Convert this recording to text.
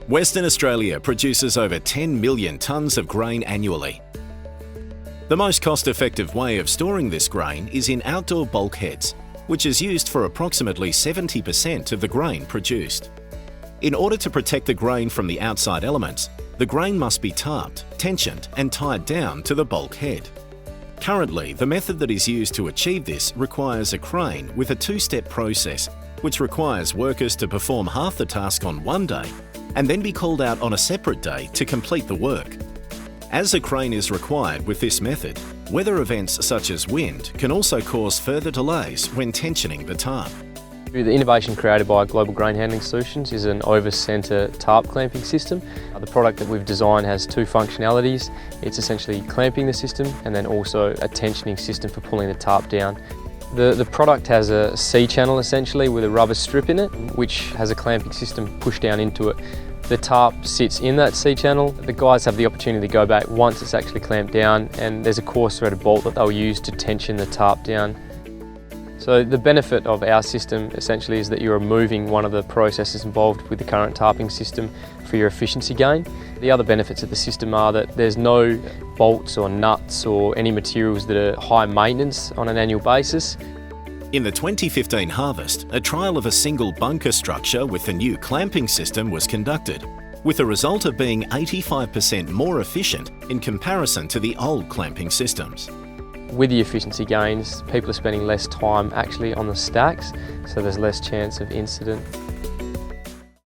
Western Australia produces over 10 million tonnes of grain annually. The most cost-effective way of storing this grain is in outdoor bulkheads, which is used for approximately 70% of the grain produced. In order to protect the grain from the outside elements, the grain must be tarped, tensioned and tied down to the bulkhead. Currently, the method that is used to achieve this requires a crane with a two-step process, which requires workers to perform half the task on one day and then be called out on a separate day to complete the work. As a crane is required with this method, weather events such as wind can also cause further delays when tensioning the tarp. The innovation created by Global Grain Handling Solutions is an over-centre tarp clamping system. The product that we've designed has two functionalities. It's essentially clamping the system and then also a tensioning system for pulling the tarp down. The product has a C-channel essentially with a rubber strip in it, which has a clamping system pushed down into it. The tarp sits in that C-channel. The guys have the opportunity to go back once it's actually clamped down, and there's a coarse threaded bolt that they'll use to tension the tarp down. So the benefit of our system essentially is that you're removing one of the processes involved with the current tarping system for your efficiency gain. The other benefits of the system are that there's no bolts or nuts or any materials that are high maintenance on an annual basis. In the 2015 harvest, a trial of a single bunker structure with the new clamping system was conducted, with the result of being 85% more efficient in comparison to the old clamping systems. With the efficiency gains, people are spending less time actually on the stacks, so there's less chance of incident.